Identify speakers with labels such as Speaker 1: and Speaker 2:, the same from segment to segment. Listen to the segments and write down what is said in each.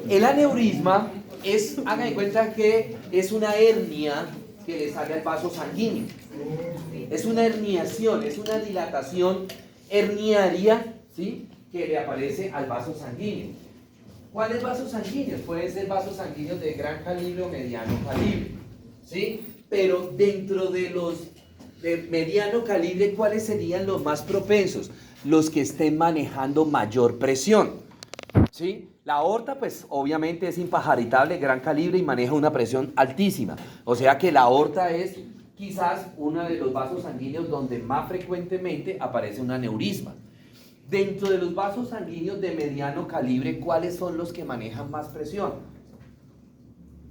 Speaker 1: El aneurisma es, hagan de cuenta que es una hernia que le sale al vaso sanguíneo. Es una herniación, es una dilatación herniaria, ¿sí?, que le aparece al vaso sanguíneo. ¿Cuáles vasos sanguíneos? Pueden ser vasos sanguíneos de gran calibre o mediano calibre, ¿sí? Pero dentro de los de mediano calibre, ¿cuáles serían los más propensos? Los que estén manejando mayor presión, ¿sí? La aorta, pues obviamente es impajaritable, gran calibre y maneja una presión altísima. O sea que la aorta es quizás uno de los vasos sanguíneos donde más frecuentemente aparece un aneurisma. Dentro de los vasos sanguíneos de mediano calibre, ¿cuáles son los que manejan más presión?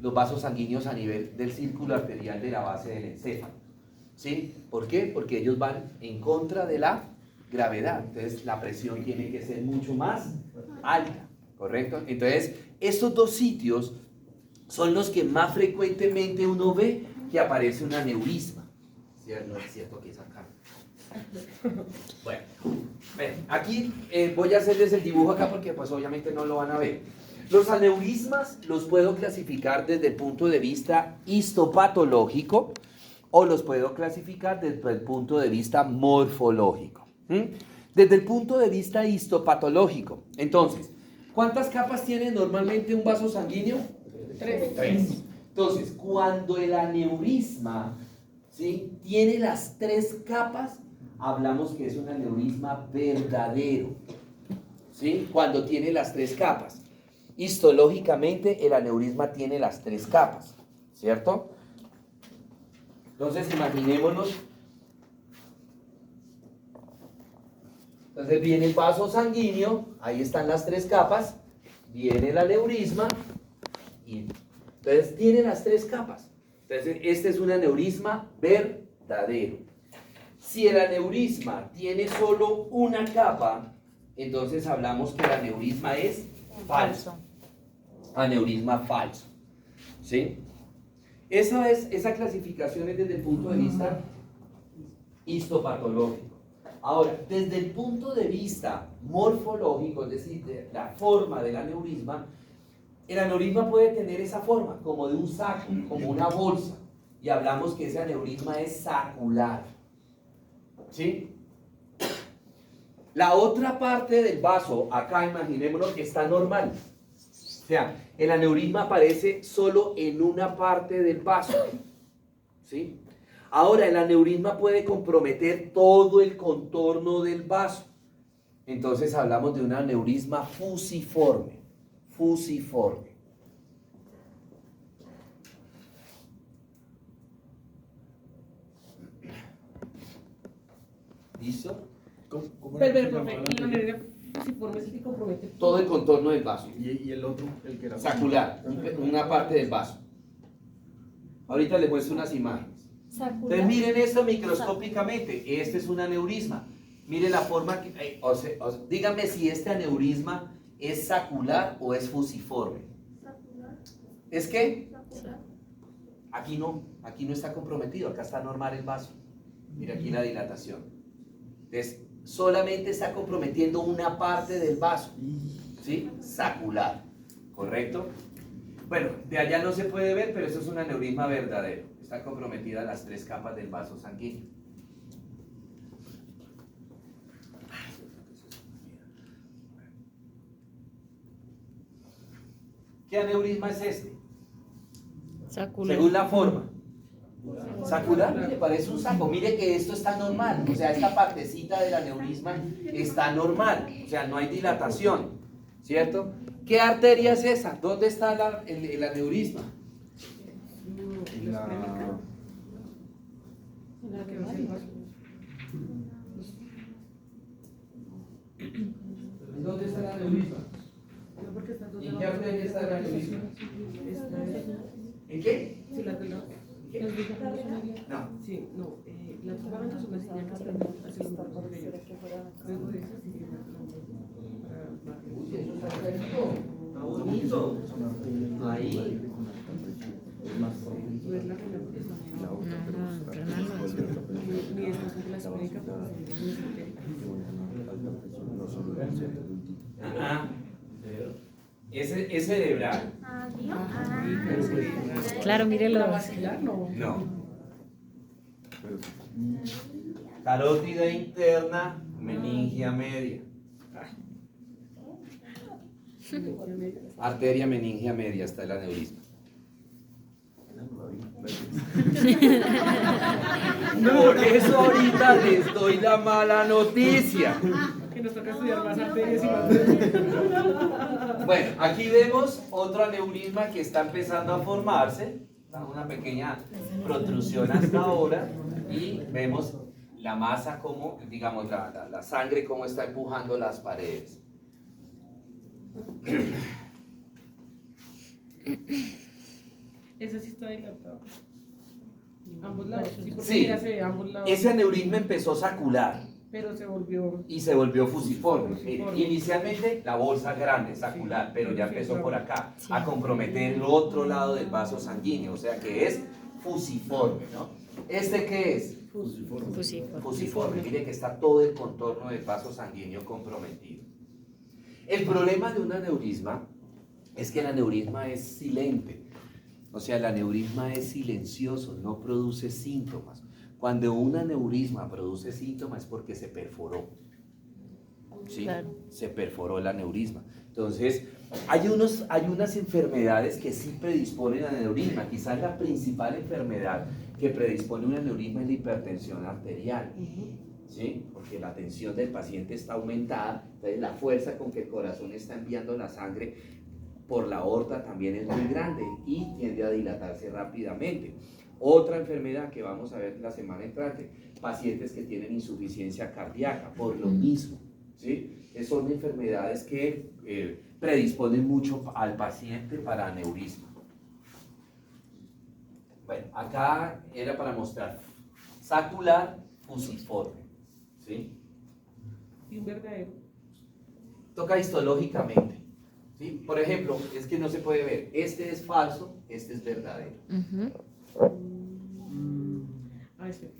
Speaker 1: Los vasos sanguíneos a nivel del círculo arterial de la base del encéfalo, ¿sí? ¿Por qué? Porque ellos van en contra de la gravedad. Entonces la presión tiene que ser mucho más alta, ¿correcto? Entonces estos dos sitios son los que más frecuentemente uno ve que aparece un aneurisma. ¿Cierto? No es cierto que es acá. Bueno, aquí voy a hacerles el dibujo acá porque pues obviamente no lo van a ver. Los aneurismas los puedo clasificar desde el punto de vista histopatológico o los puedo clasificar desde el punto de vista morfológico. Desde el punto de vista histopatológico, entonces, ¿cuántas capas tiene normalmente un vaso sanguíneo? Tres. Entonces, cuando el aneurisma, ¿sí?, tiene las tres capas, hablamos que es un aneurisma verdadero, ¿sí? Cuando tiene las tres capas. Histológicamente, el aneurisma tiene las tres capas, ¿cierto? Entonces, imaginémonos. Entonces, viene el vaso sanguíneo, ahí están las tres capas, viene el aneurisma, y entonces tiene las tres capas. Entonces, este es un aneurisma verdadero. Si el aneurisma tiene solo una capa, entonces hablamos que el aneurisma es falso. Aneurisma falso, ¿sí? Esa clasificación es desde el punto de vista histopatológico. Ahora, desde el punto de vista morfológico, es decir, de la forma del aneurisma, el aneurisma puede tener esa forma, como de un saco, como una bolsa, y hablamos que ese aneurisma es sacular, ¿sí? La otra parte del vaso, acá imaginémonos que está normal. O sea, el aneurisma aparece solo en una parte del vaso, ¿sí? Ahora, el aneurisma puede comprometer todo el contorno del vaso. Entonces hablamos de un aneurisma fusiforme. Fusiforme. ¿Listo?
Speaker 2: Pero, profe, el aneurisma fusiforme es el que compromete
Speaker 1: Todo el contorno del vaso.
Speaker 3: ¿Y el otro? El que era
Speaker 1: Sacular, una parte del vaso. Ahorita les muestro unas imágenes. Entonces miren esto microscópicamente. Este es un aneurisma. Miren la forma que... díganme si este aneurisma es sacular o es fusiforme. ¿Es qué? Aquí no está comprometido, acá está normal el vaso. Mira aquí la dilatación. Entonces, solamente está comprometiendo una parte del vaso, ¿sí? Sacular, ¿correcto? Bueno, de allá no se puede ver, pero eso es un aneurisma verdadero. Están comprometidas las tres capas del vaso sanguíneo. ¿Qué aneurisma es este?
Speaker 4: Sacular.
Speaker 1: Según la forma. Sacular, mire, parece un saco. Mire que esto está normal. O sea, esta partecita del aneurisma está normal. O sea, no hay dilatación. ¿Cierto? ¿Qué arteria es esa? ¿Dónde está el aneurisma? ¿Dónde está el aneurisma? ¿En qué arteria está el aneurisma? ¿En qué?
Speaker 2: Sí, la de la...
Speaker 1: No.
Speaker 2: Sí, no. La fundamental son las señales que están haciendo por ellos. Luego de eso, sí,
Speaker 1: Uy, eso está clarito. Está bonito. Ahí.
Speaker 2: no es la renal porque está ni esta es la sónica porque
Speaker 1: Ajá. Es cerebral.
Speaker 4: Claro, mírelo.
Speaker 2: ¿La vascular? No.
Speaker 1: No. Carótida interna, meningia media. Arteria meningia media, está el aneurisma. Por eso ahorita les doy la mala noticia.
Speaker 2: Que nos toca estudiar más arterias y más.
Speaker 1: Bueno, aquí vemos otro aneurisma que está empezando a formarse. Está una pequeña protrusión hasta ahora. Y vemos la masa como, digamos, la sangre como está empujando las paredes.
Speaker 2: Ese sí está dilatado. Ambos lados. Sí, porque
Speaker 1: Sí.
Speaker 2: ya se ve ambos lados.
Speaker 1: Ese aneurisma empezó sacular
Speaker 2: Pero se volvió.
Speaker 1: y se volvió fusiforme.
Speaker 2: Fusiforme.
Speaker 1: Inicialmente la bolsa grande, sacular, pero ya empezó por acá a comprometer el otro lado del vaso sanguíneo, o sea que es fusiforme, ¿no? ¿Este qué es? Fusiforme. Mire que está todo el contorno del vaso sanguíneo comprometido. El problema de un aneurisma es que el aneurisma es silente. O sea, el aneurisma es silencioso, no produce síntomas. Cuando un aneurisma produce síntomas es porque se perforó. ¿Sí?
Speaker 4: Claro.
Speaker 1: Se perforó el aneurisma. Entonces, hay unas enfermedades que sí predisponen al aneurisma. Quizás la principal enfermedad que predispone a un aneurisma es la hipertensión arterial. ¿Sí? Porque la tensión del paciente está aumentada, entonces la fuerza con que el corazón está enviando la sangre por la aorta también es muy grande y tiende a dilatarse rápidamente. Otra enfermedad que vamos a ver la semana entrante, pacientes que tienen insuficiencia cardíaca, por lo mismo, ¿sí? Son enfermedades que predisponen mucho al paciente para aneurisma. Bueno, acá era para mostrar sacular fusiforme, ¿sí?
Speaker 2: Y un verdadero.
Speaker 1: Toca histológicamente. ¿Sí? Por ejemplo, es que no se puede ver. Este es falso, este es verdadero.
Speaker 2: Este.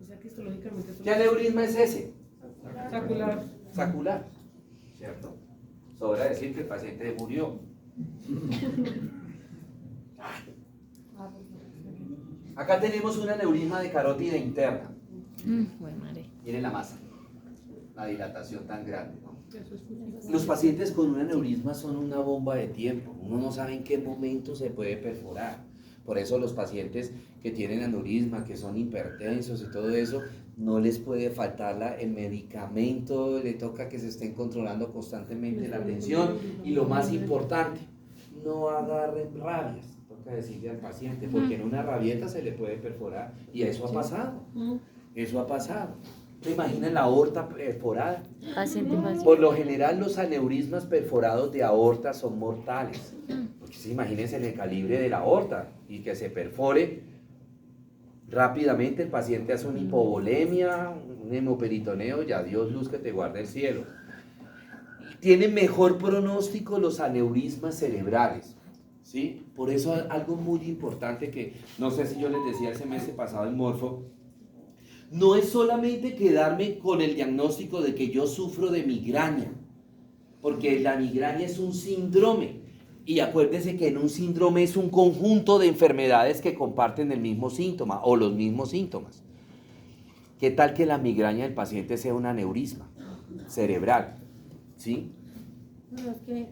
Speaker 2: O sea que histológicamente.
Speaker 1: ¿Qué aneurisma es ese?
Speaker 2: Sacular.
Speaker 1: Sacular, ¿cierto? Sobra decir que el paciente murió. Acá tenemos un aneurisma de carótida interna.
Speaker 4: Bueno, madre.
Speaker 1: Miren la masa, la dilatación tan grande, ¿no?
Speaker 2: Eso es fusiforme.
Speaker 1: Los pacientes con un aneurisma son una bomba de tiempo. Uno no sabe en qué momento se puede perforar. Por eso los pacientes que tienen aneurisma, que son hipertensos y todo eso, no les puede faltar el medicamento, le toca que se estén controlando constantemente la tensión y lo más importante, no agarren rabias, toca decirle al paciente, porque en una rabieta se le puede perforar y eso ha pasado, eso ha pasado. ¿Se imaginan la aorta perforada?
Speaker 4: Paciente fácil.
Speaker 1: Por lo general los aneurismas perforados de aorta son mortales, porque imagínense en el calibre de la aorta y que se perfore rápidamente, el paciente hace una hipovolemia, un hemoperitoneo, ya Dios luz que te guarde el cielo. Tienen mejor pronóstico los aneurismas cerebrales, ¿sí? Por eso algo muy importante que, no sé si yo les decía el semestre pasado en Morfo, no es solamente quedarme con el diagnóstico de que yo sufro de migraña, porque la migraña es un síndrome. Y acuérdense que en un síndrome es un conjunto de enfermedades que comparten el mismo síntoma o los mismos síntomas. ¿Qué tal que la migraña del paciente sea un aneurisma cerebral? ¿Sí?
Speaker 3: Bueno, es que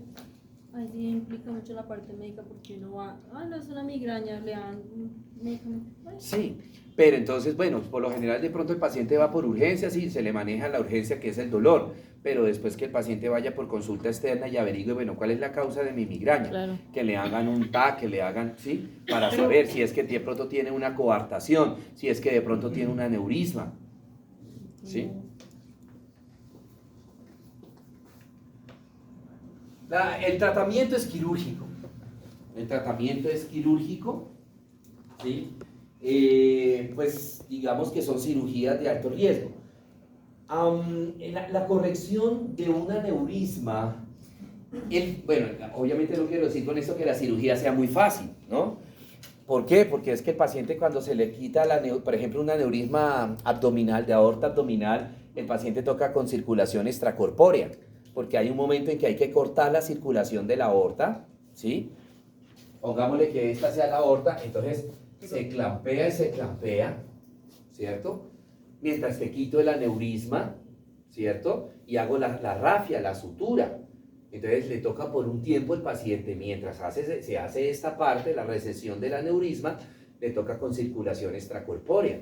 Speaker 3: ahí sí implica mucho la parte médica porque uno va, no es una migraña, le dan un medicamento.
Speaker 1: Sí, pero entonces, bueno, por lo general de pronto el paciente va por urgencias y se le maneja la urgencia que es el dolor, pero después que el paciente vaya por consulta externa y averigüe, bueno, ¿cuál es la causa de mi migraña?
Speaker 4: Claro.
Speaker 1: Que le hagan un TAC, que le hagan, ¿sí? Para saber si es que de pronto tiene una coartación, si es que de pronto tiene un aneurisma, ¿sí? El tratamiento es quirúrgico. El tratamiento es quirúrgico, ¿sí? Pues digamos que son cirugías de alto riesgo. La corrección de un aneurisma, bueno, obviamente no quiero decir con esto que la cirugía sea muy fácil, ¿no? ¿Por qué? Porque es que el paciente cuando se le quita, por ejemplo, un aneurisma abdominal, de aorta abdominal, el paciente toca con circulación extracorpórea, porque hay un momento en que hay que cortar la circulación de la aorta, ¿sí? Pongámosle que esta sea la aorta, entonces se clampea y se clampea, ¿cierto? Mientras que quito el aneurisma, ¿cierto? Y hago la rafia, la sutura. Entonces le toca por un tiempo el paciente, mientras se hace esta parte, la recesión del aneurisma, le toca con circulación extracorpórea,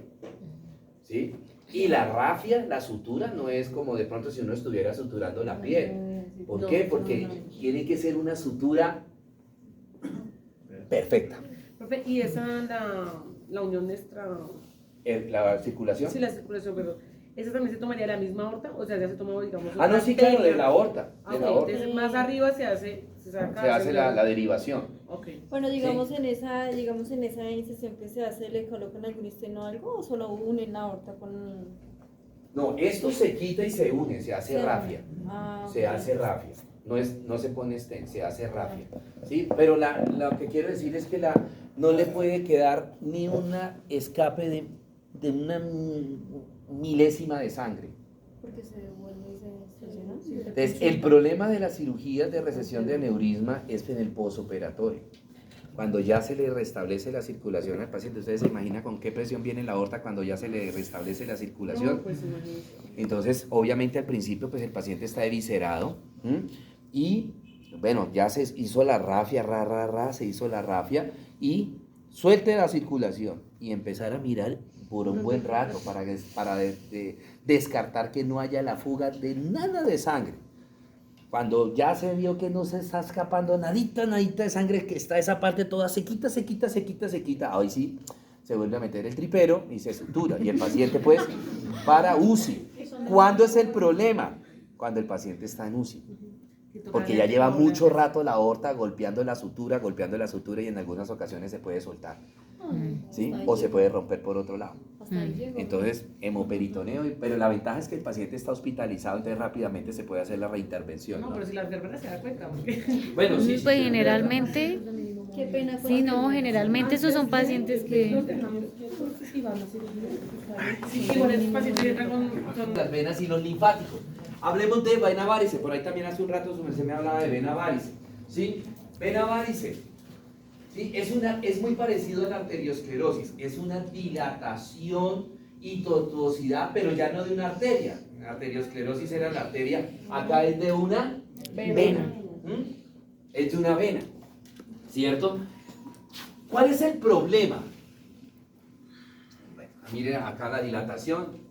Speaker 1: ¿sí? Y la rafia, la sutura, no es como de pronto si uno estuviera suturando la piel. ¿Por qué? Porque tiene que ser una sutura perfecta.
Speaker 2: Profe, ¿y esa, la unión extra?
Speaker 1: ¿La circulación?
Speaker 2: Sí, la circulación, perdón. ¿Esa también se tomaría la misma aorta? O sea, ya se toma, digamos,
Speaker 1: Ah, no, sí, claro, de la aorta. De la aorta.
Speaker 2: Entonces, más arriba se
Speaker 1: hace la derivación.
Speaker 2: Okay.
Speaker 3: Bueno, digamos en esa incisión que se hace, ¿le colocan algún esteno o algo o solo unen la aorta con...?
Speaker 1: No, esto se quita y se une, se hace rafia. Se
Speaker 3: Ok.
Speaker 1: hace rafia. No se pone stent, se hace rafia. ¿Sí? Pero lo que quiero decir es que no le puede quedar ni una escape de una milésima de sangre.
Speaker 3: Porque se devuelve y se estaciona.
Speaker 1: Entonces, el problema de las cirugías de recesión de aneurisma es en el posoperatorio. Cuando ya se le restablece la circulación al paciente, ustedes se imaginan con qué presión viene la aorta cuando ya se le restablece la circulación.
Speaker 2: No, pues imagínese.
Speaker 1: Entonces, obviamente al principio, pues el paciente está eviscerado, y bueno, ya se hizo la rafia, se hizo la rafia y suelte la circulación y empezar a mirar por un buen rato para descartar que no haya la fuga de nada de sangre. Cuando ya se vio que no se está escapando nadita de sangre, que está esa parte toda se quita, ahí sí se vuelve a meter el tripero y se sutura. Y el paciente pues para UCI. ¿Cuándo es el problema? Cuando el paciente está en UCI. Porque ya lleva mucho rato la aorta golpeando la sutura y en algunas ocasiones se puede soltar, ¿sí? O se puede romper por otro lado. Entonces, hemoperitoneo, pero la ventaja es que el paciente está hospitalizado, entonces rápidamente se puede hacer la reintervención,
Speaker 2: No,
Speaker 1: ¿no?
Speaker 2: pero si la enfermera se da cuenta, porque...
Speaker 1: Bueno, sí,
Speaker 4: Pues generalmente,
Speaker 3: Qué pena.
Speaker 4: sí, no, generalmente esos son pacientes que...
Speaker 2: Sí, por esos pacientes entran con...
Speaker 1: las venas y los linfáticos. Hablemos de vena varice, por ahí también hace un rato se me hablaba de vena varice, ¿sí? Vena varice, ¿sí? Es muy parecido a la arteriosclerosis, es una dilatación y tortuosidad, pero ya no de una arteria. La arteriosclerosis era la arteria, acá es de una vena. Es de una vena, ¿cierto? ¿Cuál es el problema? Bueno, miren acá la dilatación,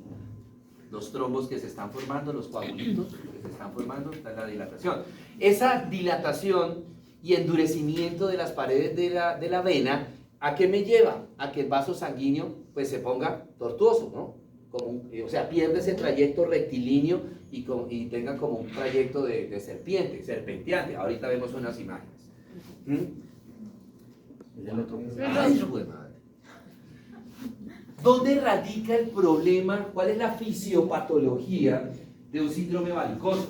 Speaker 1: los trombos que se están formando, los coagulitos que se están formando, está la dilatación. Esa dilatación y endurecimiento de las paredes de la vena, ¿a qué me lleva? A que el vaso sanguíneo pues se ponga tortuoso, ¿no? O sea, pierde ese trayecto rectilíneo y tenga como un trayecto de serpiente, serpenteante. Ahorita vemos unas imágenes. Ay, hijo de madre. ¿Dónde radica el problema? ¿Cuál es la fisiopatología de un síndrome varicoso?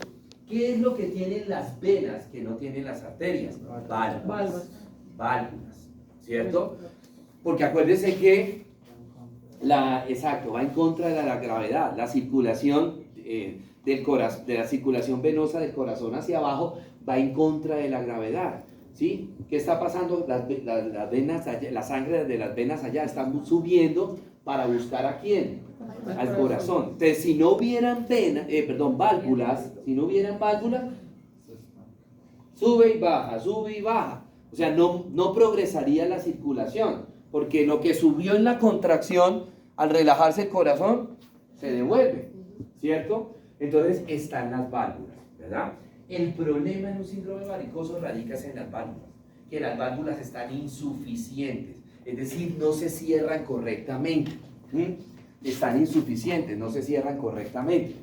Speaker 1: ¿Qué es lo que tienen las venas que no tienen las arterias? Válvulas. ¿Cierto? Porque acuérdense que exacto, va en contra de la gravedad. La circulación de la circulación venosa del corazón hacia abajo va en contra de la gravedad. ¿Sí? ¿Qué está pasando? Las venas allá, la sangre de las venas allá están subiendo para buscar ¿a quién? Al corazón. Entonces, si no hubieran válvulas, sube y baja. O sea, no progresaría la circulación, porque lo que subió en la contracción, al relajarse el corazón, se devuelve, ¿cierto? Entonces, están las válvulas, ¿verdad? El problema en un síndrome varicoso radica en las válvulas, que las válvulas están insuficientes, es decir, no se cierran correctamente. Están insuficientes, no se cierran correctamente.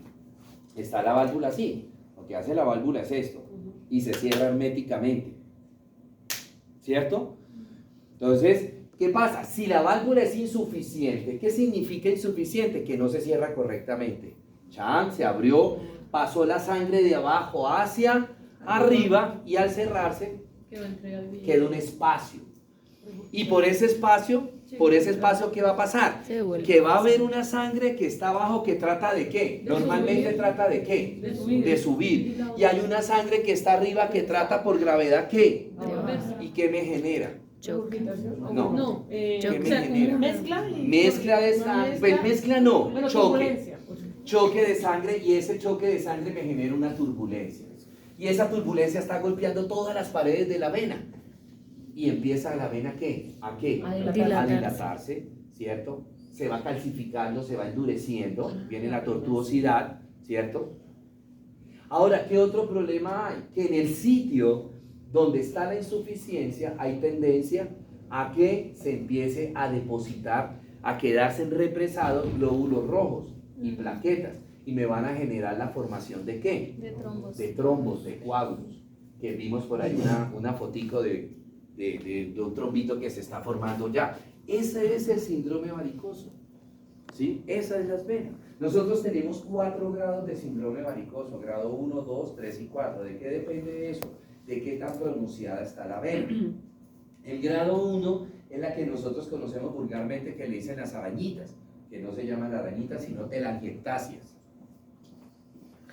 Speaker 1: Está la válvula así, lo que hace la válvula es esto, y se cierra herméticamente, ¿cierto? Entonces, ¿qué pasa? Si la válvula es insuficiente, ¿qué significa insuficiente? Que no se cierra correctamente. Chan, se abrió, pasó la sangre de abajo hacia arriba y al cerrarse queda un espacio. Y por ese espacio por ese espacio, ¿qué va a pasar?
Speaker 4: Se devuelve.
Speaker 1: Que va a haber una sangre que está abajo que trata de ¿qué? Normalmente trata de ¿qué? De subir. Y hay una sangre que está arriba que trata por gravedad ¿qué? ¿Y qué me genera?
Speaker 4: Choque.
Speaker 1: No.
Speaker 2: No,
Speaker 1: ¿Qué
Speaker 2: o
Speaker 1: me
Speaker 2: sea,
Speaker 1: genera?
Speaker 2: mezcla y...
Speaker 1: Mezcla de sangre, pues mezcla no,
Speaker 2: Bueno,
Speaker 1: choque.
Speaker 2: turbulencia.
Speaker 1: Choque de sangre, y ese choque de sangre me genera una turbulencia. Y esa turbulencia está golpeando todas las paredes de la vena. Y empieza la vena ¿qué? ¿A qué?
Speaker 2: A
Speaker 4: dilatarse.
Speaker 1: A dilatarse, ¿cierto? Se va calcificando, se va endureciendo, viene la tortuosidad, ¿cierto? Ahora, ¿qué otro problema hay? Que en el sitio donde está la insuficiencia hay tendencia a que se empiece a depositar, a quedarse represados glóbulos rojos y plaquetas, y me van a generar la formación ¿de qué?
Speaker 3: De trombos.
Speaker 1: De trombos, de coágulos, que vimos por ahí una fotico de un trombito que se está formando ya. Ese es el síndrome varicoso, ¿sí? Esas es las venas. Nosotros tenemos 4 grados de síndrome varicoso, grado 1, 2, 3 y 4. ¿De qué depende eso? De qué tan pronunciada está la vena. El grado 1 es la que nosotros conocemos vulgarmente, que le dicen las arañitas, que no se llaman arañitas, sino telangiectasias,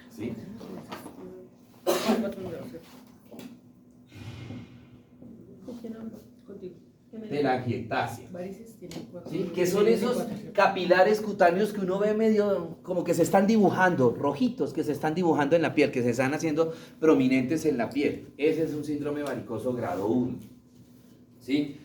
Speaker 1: ¿sí?
Speaker 2: Contigo.
Speaker 1: Telangiectasias.
Speaker 2: Varices tienen 4.
Speaker 1: ¿Sí? Que son esos capilares cutáneos que uno ve medio como que se están dibujando, rojitos que se están dibujando en la piel, que se están haciendo prominentes en la piel. Ese es un síndrome varicoso grado 1. ¿Sí?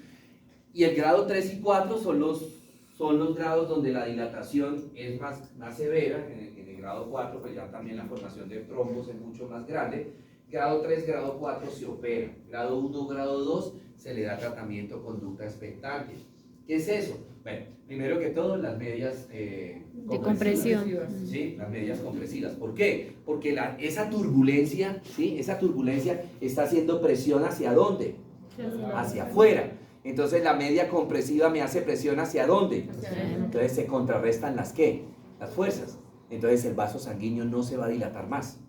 Speaker 1: Y el grado 3 y 4 son los grados donde la dilatación es más severa. En el grado 4 pues ya también la formación de trombos es mucho más grande. Grado 3, grado 4 se opera. Grado 1, grado 2 se le da tratamiento conducta expectante. ¿Qué es eso? Bueno, primero que todo, las medias
Speaker 4: De compresión.
Speaker 1: ¿Sí? Las medias compresivas. ¿Por qué? Porque esa turbulencia, ¿sí? Esa turbulencia está haciendo presión ¿hacia dónde? Hacia afuera. Entonces la media compresiva me hace presión ¿hacia dónde? Entonces se contrarrestan las ¿qué? Las fuerzas. Entonces el vaso sanguíneo no se va a dilatar más.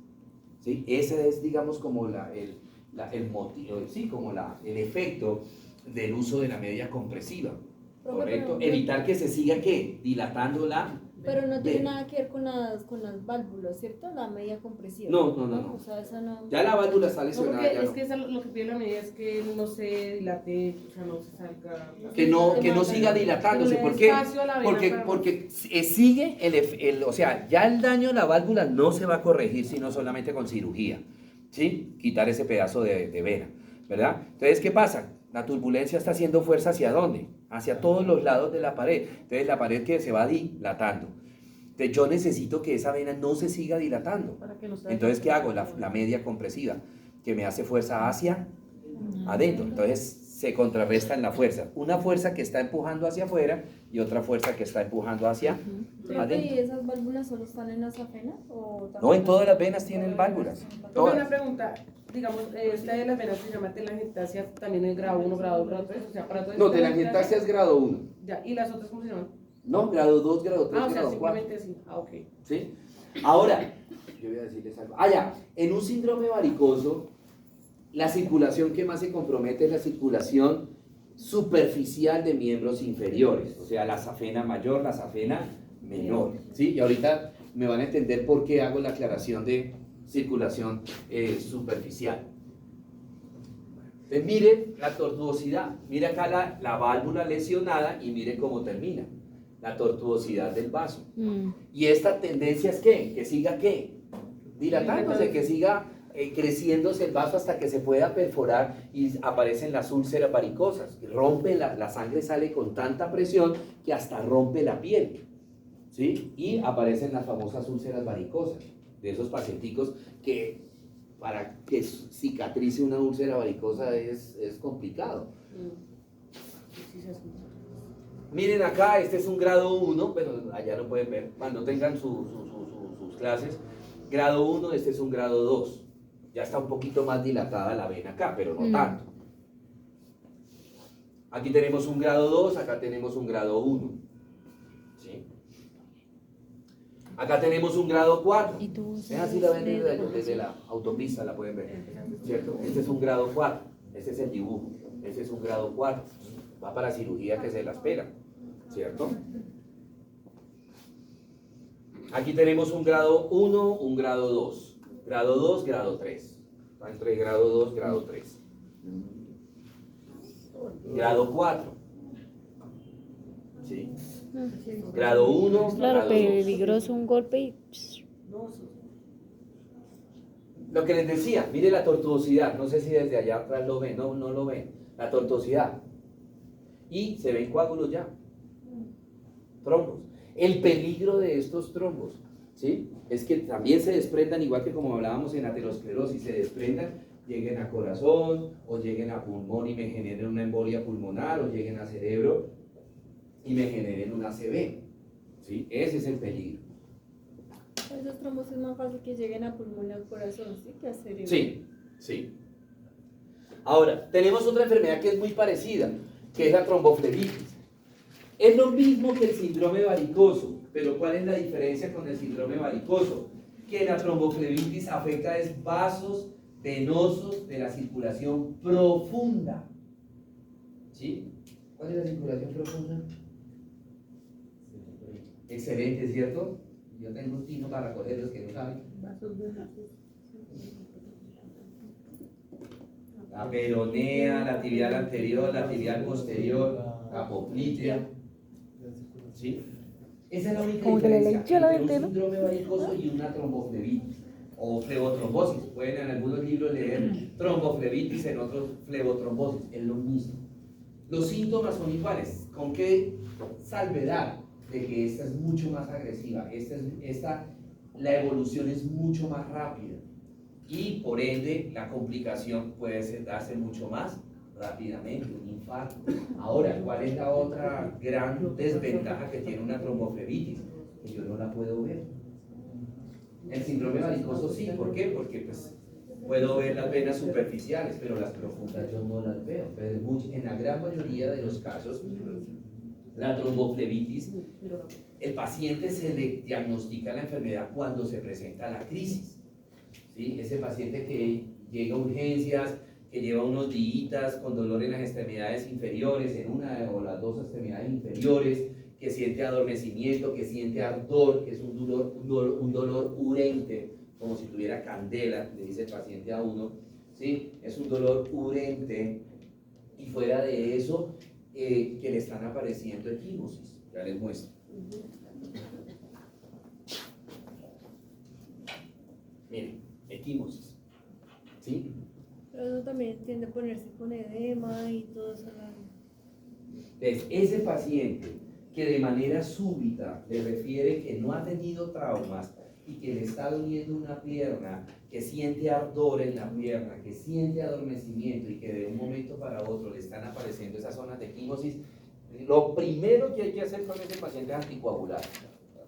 Speaker 1: ¿Sí? Ese es, digamos, como el motivo, sí, como el efecto del uso de la media compresiva, ¿correcto? Evitar que se siga, ¿qué? Dilatando la...
Speaker 3: Pero no tiene
Speaker 1: vena.
Speaker 3: nada que ver con las válvulas, ¿cierto? La media compresiva.
Speaker 1: No.
Speaker 3: O sea, esa no...
Speaker 1: Ya la válvula está
Speaker 2: No,
Speaker 1: lesionada,
Speaker 2: porque
Speaker 1: ya
Speaker 2: es
Speaker 1: no.
Speaker 2: que lo que pide la medida es que no se dilate, o sea, no se salga.
Speaker 1: Que no siga dilatándose.
Speaker 2: Que no le
Speaker 1: ¿Por
Speaker 2: dé
Speaker 1: qué?
Speaker 2: espacio a la vena
Speaker 1: Porque sigue o sea, ya el daño a la válvula no se va a corregir sino solamente con cirugía, ¿sí? Quitar ese pedazo de vena, ¿verdad? Entonces, ¿qué pasa? La turbulencia está haciendo fuerza ¿hacia dónde? Hacia todos los lados de la pared. Entonces, la pared que se va dilatando. Entonces, yo necesito que esa vena no se siga dilatando.
Speaker 2: para que no se
Speaker 1: Entonces, ¿qué hago? La media compresiva, que me hace fuerza hacia adentro. Entonces, se contrarrestan la fuerza. Una fuerza que está empujando hacia afuera y otra fuerza que está empujando hacia
Speaker 3: ¿Y
Speaker 1: adentro.
Speaker 3: esas válvulas solo están en las venas?
Speaker 1: No, en todas las venas tienen válvulas.
Speaker 2: Una
Speaker 1: Todas.
Speaker 2: pregunta, digamos, esta de las venas se llama telangiectasia, también es grado 1, grado 2, grado 3, o sea, para todo
Speaker 1: No, telangiectasia es grado 1.
Speaker 2: Ya, ¿y las otras cómo se llaman?
Speaker 1: No, grado 2, grado 3,
Speaker 2: Ah, o sea,
Speaker 1: grado 4.
Speaker 2: simplemente así. Ah, ok.
Speaker 1: ¿Sí? Ahora, yo voy a decirles algo. Ya, en un síndrome varicoso, la circulación que más se compromete es la circulación superficial de miembros inferiores, o sea, la safena mayor, la safena menor. ¿Sí? Y ahorita me van a entender por qué hago la aclaración de circulación superficial. Entonces, mire la tortuosidad, mire acá la válvula lesionada y mire cómo termina. La tortuosidad del vaso. Y esta tendencia es que siga ¿qué? Dilatándose, que siga creciéndose el vaso hasta que se pueda perforar y aparecen las úlceras varicosas. Rompe la sangre, sale con tanta presión que hasta rompe la piel, ¿sí? Y aparecen las famosas úlceras varicosas de esos pacienticos que para que cicatrice una úlcera varicosa es complicado.
Speaker 2: Sí, se hace.
Speaker 1: Miren acá, este es un grado 1, pero allá lo pueden ver, cuando tengan sus clases. Grado 1, este es un grado 2. Ya está un poquito más dilatada la vena acá, pero no tanto. Aquí tenemos un grado 2, acá tenemos un grado 1. ¿Sí? Acá tenemos un grado 4. Es así la ven desde la autopista, la pueden ver. ¿Cierto? Este es un grado 4. Este es el dibujo. Este es un grado 4. va para cirugía que se la espera, ¿cierto? Aquí tenemos un grado 1, un grado 2. Grado 2, grado 3. Está entre grado 2, grado 3. Grado 4. ¿Sí? Grado 1,
Speaker 4: Claro,
Speaker 1: grado 2.
Speaker 4: peligroso un golpe y...
Speaker 1: Lo que les decía, mire la tortuosidad. No sé si desde allá atrás lo ven. No, no lo ven. La tortuosidad. Y se ven coágulos ya. Trombos. El peligro de estos trombos, ¿sí?, es que también se desprendan, igual que como hablábamos en aterosclerosis, se desprendan, lleguen a corazón o lleguen a pulmón y me generen una embolia pulmonar, o lleguen a cerebro y me generen un ACV, ¿sí? Ese es el peligro.
Speaker 3: Esos trombos es más fácil que lleguen a pulmón y al corazón, ¿sí? Que a cerebro.
Speaker 1: Sí, sí. Ahora, tenemos otra enfermedad que es muy parecida, que es la tromboflebitis. Es lo mismo que el síndrome varicoso, pero ¿cuál es la diferencia con el síndrome varicoso? Que la tromboflebitis afecta es vasos venosos de la circulación profunda. ¿Sí? ¿Cuál es la circulación profunda? Excelente, ¿cierto? Yo tengo un tino para coger los que no saben. La peronea, la tibial anterior, la tibial posterior, la poplitea. ¿Sí? Esa es la única
Speaker 4: Como que le
Speaker 1: diferencia
Speaker 4: leyó la
Speaker 1: entre un
Speaker 4: mente, ¿no?
Speaker 1: síndrome varicoso y una tromboflebitis o flebotrombosis. Pueden en algunos libros leer tromboflebitis, en otros flebotrombosis. Es lo mismo. Los síntomas son iguales. ¿Con qué salvedad? De que esta es mucho más agresiva. La evolución es mucho más rápida. Y por ende, la complicación puede darse mucho más rápidamente, un infarto. Ahora, ¿cuál es la otra gran desventaja que tiene una tromboflebitis? Que yo no la puedo ver. El síndrome varicoso sí, ¿por qué? Porque pues puedo ver las venas superficiales, pero las profundas yo no las veo. Pero en la gran mayoría de los casos, la tromboflebitis, el paciente se le diagnostica la enfermedad cuando se presenta la crisis. ¿Sí? Ese paciente que llega a urgencias, que lleva unos días con dolor en las extremidades inferiores, en una o las dos extremidades inferiores, que siente adormecimiento, que siente ardor, que es un dolor urente, como si tuviera candela, le dice el paciente a uno, ¿sí? Es un dolor urente, y fuera de eso, que le están apareciendo equimosis. Ya les muestro. Miren, equimosis, ¿sí?
Speaker 3: Pero eso también tiende a ponerse con edema y todo eso.
Speaker 1: Entonces, ese paciente que de manera súbita le refiere que no ha tenido traumas y que le está doliendo una pierna, que siente ardor en la pierna, que siente adormecimiento y que de un momento para otro le están apareciendo esas zonas de equimosis, lo primero que hay que hacer con ese paciente es anticoagular.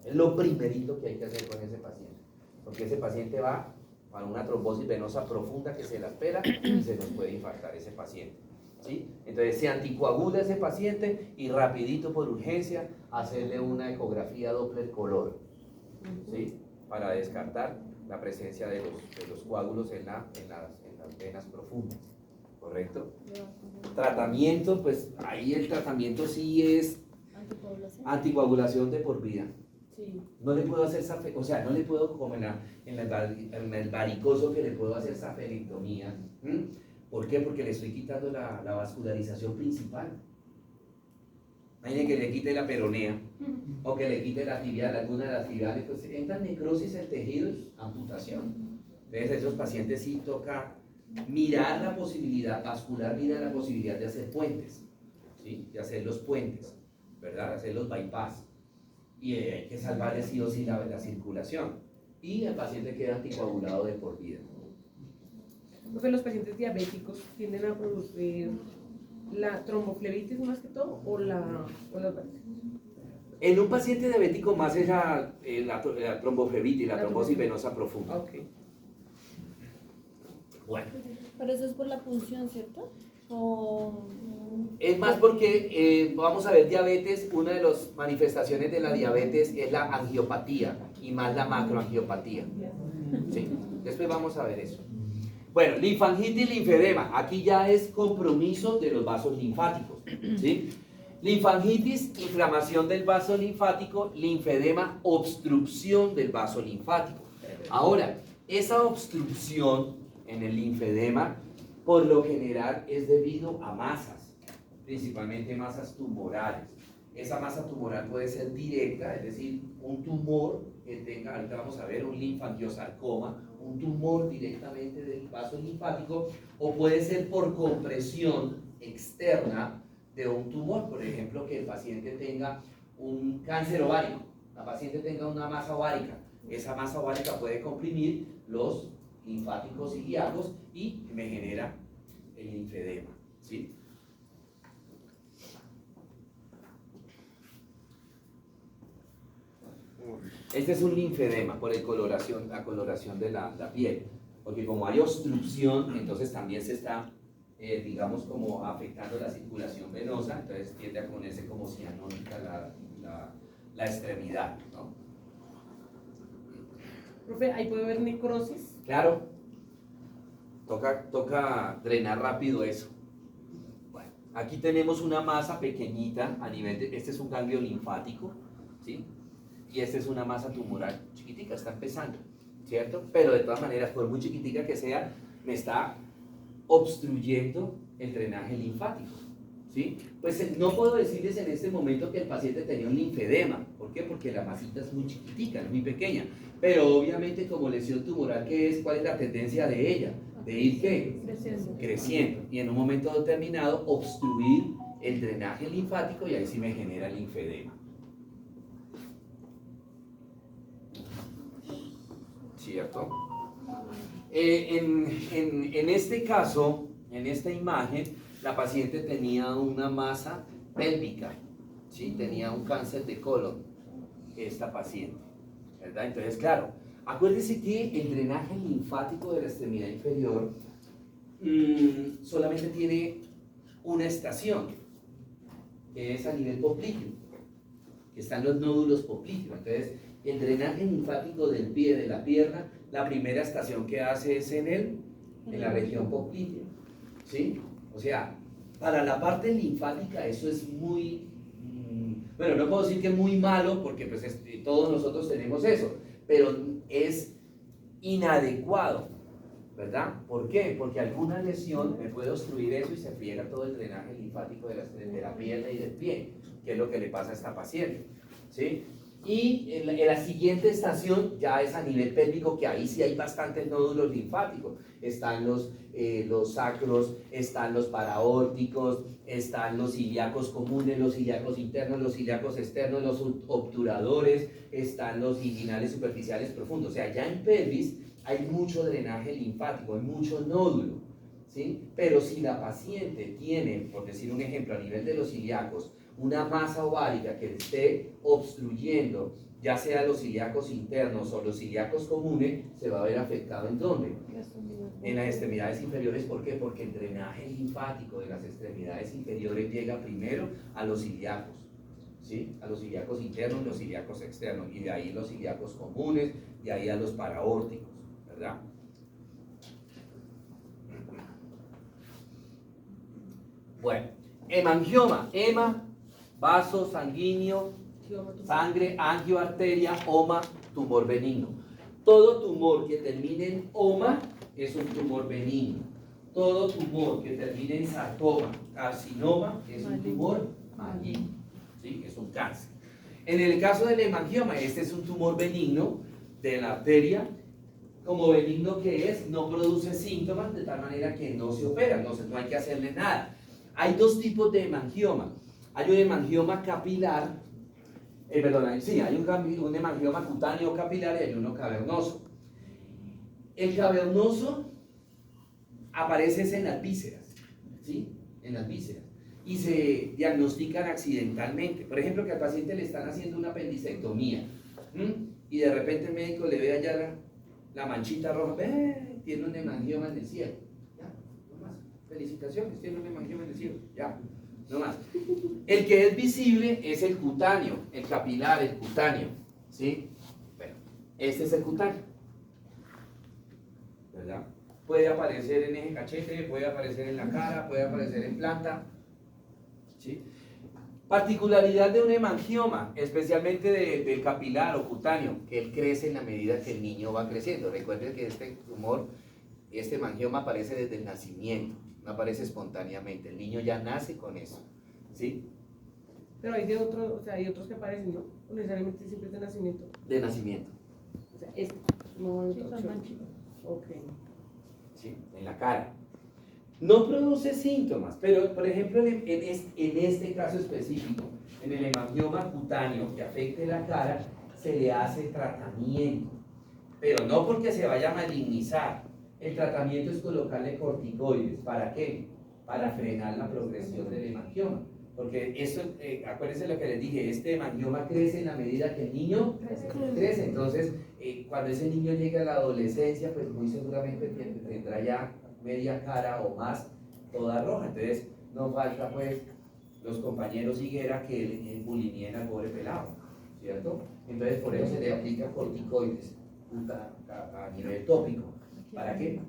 Speaker 1: Es lo primerito que hay que hacer con ese paciente, porque ese paciente va para una trombosis venosa profunda que se la espera y se nos puede infartar ese paciente. ¿Sí? Entonces se anticoagula ese paciente y rapidito por urgencia hacerle una ecografía Doppler color, ¿sí? Para descartar la presencia de los coágulos en las venas profundas, ¿correcto? Tratamiento, pues ahí el tratamiento sí es anticoagulación de por vida.
Speaker 3: Sí.
Speaker 1: No le puedo hacer o sea, no le puedo, como en el varicoso, que le puedo hacer safelectomía. ¿Por qué? Porque le estoy quitando la vascularización principal. Imaginen que le quite la peronea o que le quite la tibial, alguna de las tibiales, pues entra necrosis en tejidos, amputación. Entonces a esos pacientes sí toca mirar la posibilidad vascular, mirar la posibilidad de hacer puentes, ¿sí? De hacer los puentes, ¿verdad? Hacer los bypass. Y hay que salvarle sí o sí la circulación. Y el paciente queda anticoagulado de por vida.
Speaker 2: Porque los pacientes diabéticos tienden a producir la tromboflebitis más que todo o las varices.
Speaker 1: En un paciente diabético más es la tromboflebitis, la trombosis venosa profunda.
Speaker 2: Ok.
Speaker 1: Bueno.
Speaker 3: Pero eso es por la punción, ¿cierto? O...
Speaker 1: Es más porque vamos a ver diabetes, una de las manifestaciones de la diabetes es la angiopatía y más la macroangiopatía. ¿Sí? Después vamos a ver eso. Bueno, linfangitis y linfedema. Aquí ya es compromiso de los vasos linfáticos, ¿sí? Linfangitis, inflamación del vaso linfático. Linfedema, obstrucción del vaso linfático. Ahora, esa obstrucción en el linfedema, por lo general, es debido a masas, principalmente masas tumorales. Esa masa tumoral puede ser directa, es decir, un tumor que tenga, ahorita vamos a ver, un linfangiosarcoma, un tumor directamente del vaso linfático, o puede ser por compresión externa de un tumor, por ejemplo, que el paciente tenga un cáncer ovárico, la paciente tenga una masa ovárica, esa masa ovárica puede comprimir los linfáticos ilíacos y me genera el linfedema, ¿sí? Este es un linfedema por la coloración de la piel, porque como hay obstrucción, entonces también se está, digamos, como afectando la circulación venosa, entonces tiende a ponerse como cianótica la extremidad, ¿no?
Speaker 2: Profe, ahí puede haber necrosis.
Speaker 1: Claro, toca drenar rápido eso. Bueno, aquí tenemos una masa pequeñita a nivel de, este es un ganglio linfático, ¿sí? Y esta es una masa tumoral chiquitica, está empezando, ¿cierto? Pero de todas maneras, por muy chiquitica que sea, me está obstruyendo el drenaje linfático, ¿sí? Pues no puedo decirles en este momento que el paciente tenía un linfedema. ¿Por qué? Porque la masita es muy chiquitica, es muy pequeña. Pero obviamente como lesión tumoral, ¿qué es? ¿Cuál es la tendencia de ella? De ir, ¿qué? Creciendo. Y en un momento determinado, obstruir el drenaje linfático y ahí sí me genera linfedema. ¿Cierto? En este caso, en esta imagen, la paciente tenía una masa pélvica, ¿sí? Tenía un cáncer de colon, esta paciente, ¿verdad? Entonces, claro, acuérdese que el drenaje linfático de la extremidad inferior solamente tiene una estación, que es a nivel popliteo, que están los nódulos popliteos. Entonces, el drenaje linfático del pie, de la pierna, la primera estación que hace es en la región poplitea, ¿sí? O sea, para la parte linfática eso es muy, bueno, no puedo decir que es muy malo, porque pues todos nosotros tenemos eso, pero es inadecuado, ¿verdad? ¿Por qué? Porque alguna lesión me puede obstruir eso y se friega todo el drenaje linfático de la pierna y del pie, que es lo que le pasa a esta paciente, ¿sí? Y en la siguiente estación ya es a nivel pélvico, que ahí sí hay bastantes nódulos linfáticos. Están los sacros, están los paraórticos, están los ilíacos comunes, los ilíacos internos, los ilíacos externos, los obturadores, están los inguinales superficiales profundos. O sea, ya en pelvis hay mucho drenaje linfático, hay mucho nódulo, ¿sí? Pero si la paciente tiene, por decir un ejemplo, a nivel de los ilíacos, una masa ovárica que esté obstruyendo, ya sea los ilíacos internos o los ilíacos comunes, se va a ver afectado ¿en dónde? En las extremidades inferiores. ¿Por qué? Porque el drenaje linfático de las extremidades inferiores llega primero a los ilíacos, ¿sí? A los ilíacos internos, los ilíacos externos, y de ahí los ilíacos comunes, de ahí a los paraórticos, ¿verdad? Bueno, hemangioma, vaso sanguíneo, sangre, angio, arteria, oma, tumor benigno. Todo tumor que termine en oma es un tumor benigno. Todo tumor que termine en sarcoma, carcinoma, es un tumor maligno, ¿sí? Es un cáncer. En el caso del hemangioma, este es un tumor benigno de la arteria. Como benigno que es, no produce síntomas, de tal manera que no se opera, no hay que hacerle nada. Hay dos tipos de hemangioma. Hay un hemangioma capilar, hay un hemangioma cutáneo capilar y hay uno cavernoso. El cavernoso aparece en las vísceras, ¿sí? En las vísceras. Y se diagnostican accidentalmente. Por ejemplo, que al paciente le están haciendo una apendicectomía, y de repente el médico le ve allá la manchita roja, tiene un hemangioma en el cielo. Ya, no más. Felicitaciones, tiene un hemangioma en el cielo. Ya. No más. El que es visible es el cutáneo, el capilar, el cutáneo, ¿sí? Bueno, este es el cutáneo, ¿verdad? puede aparecer en eje cachete, puede aparecer en la cara, puede aparecer en planta. ¿Sí? Particularidad de un hemangioma, especialmente del capilar o cutáneo, que él crece en la medida que el niño va creciendo. Recuerden que este tumor, este hemangioma aparece desde el nacimiento, no aparece espontáneamente. El niño ya nace con eso. ¿Sí?
Speaker 2: Pero hay de otros, o sea, hay otros que aparecen, ¿no? No necesariamente siempre es de nacimiento.
Speaker 1: De nacimiento.
Speaker 2: O sea, este, no hay
Speaker 3: Sí,
Speaker 2: otra
Speaker 3: son
Speaker 2: opción.
Speaker 3: manchitas.
Speaker 2: Ok.
Speaker 1: ¿Sí? En la cara. No produce síntomas, pero por ejemplo en este caso específico, en el hemangioma cutáneo que afecte la cara, se le hace tratamiento, pero no porque se vaya a malignizar. El tratamiento es colocarle corticoides. ¿Para qué? Para frenar la progresión del hemangioma. Porque esto, acuérdense lo que les dije, este hemangioma crece en la medida que el niño crece. Entonces, cuando ese niño llegue a la adolescencia, pues muy seguramente tendrá ya media cara o más toda roja. Entonces, no falta pues los compañeros Higuera que bulineen al pobre pelado, ¿cierto? Entonces, por eso se le aplica corticoides a nivel tópico. ¿Para qué?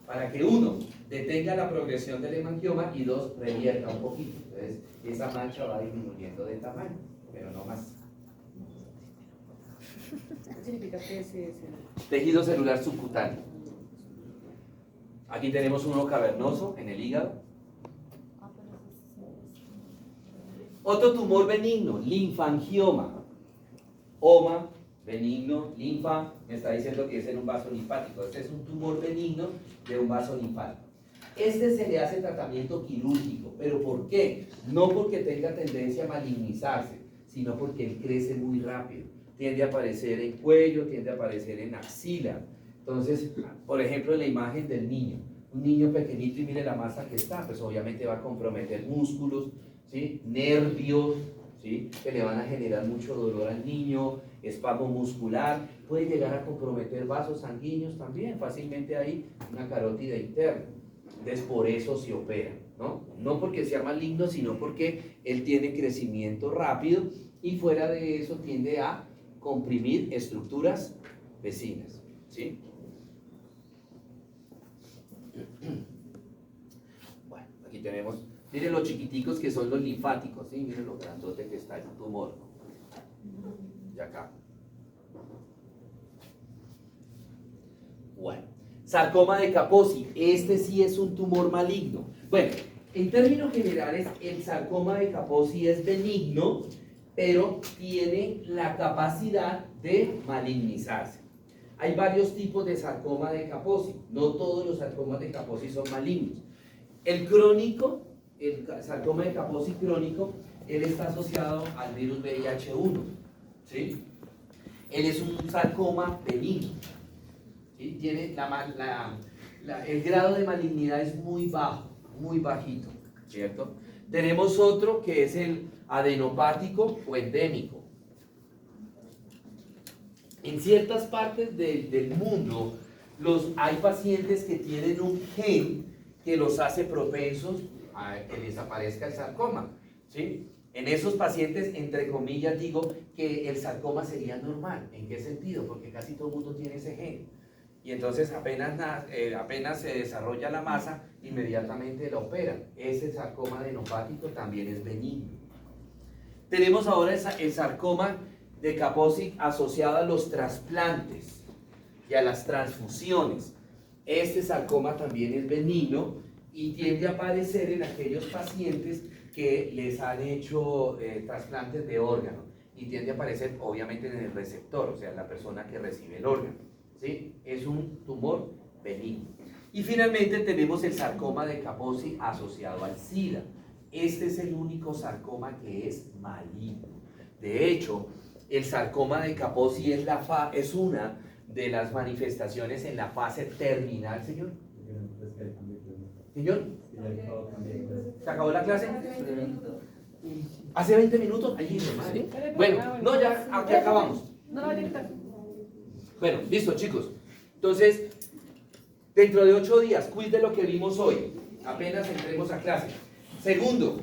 Speaker 1: Para que uno, detenga la progresión del hemangioma y dos, revierta un poquito. Entonces, esa mancha va disminuyendo de tamaño, pero no más.
Speaker 2: ¿Qué significa que ese?
Speaker 1: Tejido celular subcutáneo. Aquí tenemos uno cavernoso en el hígado. Otro tumor benigno, linfangioma. Oma, benigno, linfa, me está diciendo que es en un vaso linfático. Este es un tumor benigno de un vaso linfático. Este se le hace tratamiento quirúrgico. ¿Pero por qué? No porque tenga tendencia a malignizarse, sino porque él crece muy rápido. Tiende a aparecer en cuello, tiende a aparecer en axila. Entonces, por ejemplo, en la imagen del niño, un niño pequeñito y mire la masa que está, pues obviamente va a comprometer músculos, ¿sí? Nervios, ¿sí? Que le van a generar mucho dolor al niño, espasmo muscular, puede llegar a comprometer vasos sanguíneos también, fácilmente hay una carótida interna. Entonces, por eso se opera, ¿no? No porque sea maligno, sino porque él tiene crecimiento rápido y fuera de eso tiende a comprimir estructuras vecinas, ¿sí? Bueno, aquí tenemos, miren los chiquiticos que son los linfáticos, ¿sí? Miren lo grandote que está el tumor, ¿no? Y acá. Bueno, sarcoma de Kaposi, este sí es un tumor maligno. Bueno, en términos generales, el sarcoma de Kaposi es benigno, pero tiene la capacidad de malignizarse. Hay varios tipos de sarcoma de Kaposi, no todos los sarcomas de Kaposi son malignos. El crónico, el sarcoma de Kaposi crónico, él está asociado al virus VIH-1, ¿sí? Él es un sarcoma benigno, ¿sí? Tiene el grado de malignidad es muy bajo, muy bajito, ¿cierto? Tenemos otro que es el adenopático o endémico. En ciertas partes del mundo hay pacientes que tienen un gen que los hace propensos a que les aparezca el sarcoma, ¿sí? En esos pacientes, entre comillas, digo que el sarcoma sería normal. ¿En qué sentido? Porque casi todo el mundo tiene ese gen. Y entonces apenas se desarrolla la masa, inmediatamente la operan. Ese sarcoma adenopático también es benigno. Tenemos ahora el sarcoma de Kaposi asociado a los trasplantes y a las transfusiones. Este sarcoma también es benigno y tiende a aparecer en aquellos pacientes que les han hecho trasplantes de órgano y tiende a aparecer obviamente en el receptor, o sea, la persona que recibe el órgano, ¿sí? Es un tumor benigno. Y finalmente tenemos el sarcoma de Kaposi asociado al SIDA. Este es el único sarcoma que es maligno. De hecho, el sarcoma de Kaposi es una de las manifestaciones en la fase terminal, señor. Señor, ¿se acabó la clase? ¿Hace 20 minutos? Allí, ¿sí? Bueno, no, ya aquí acabamos.
Speaker 2: No la vaya a quitar.
Speaker 1: Bueno, listo, chicos. Entonces, dentro de 8 días, quiz de lo que vimos hoy. Apenas entremos a clase. Segundo,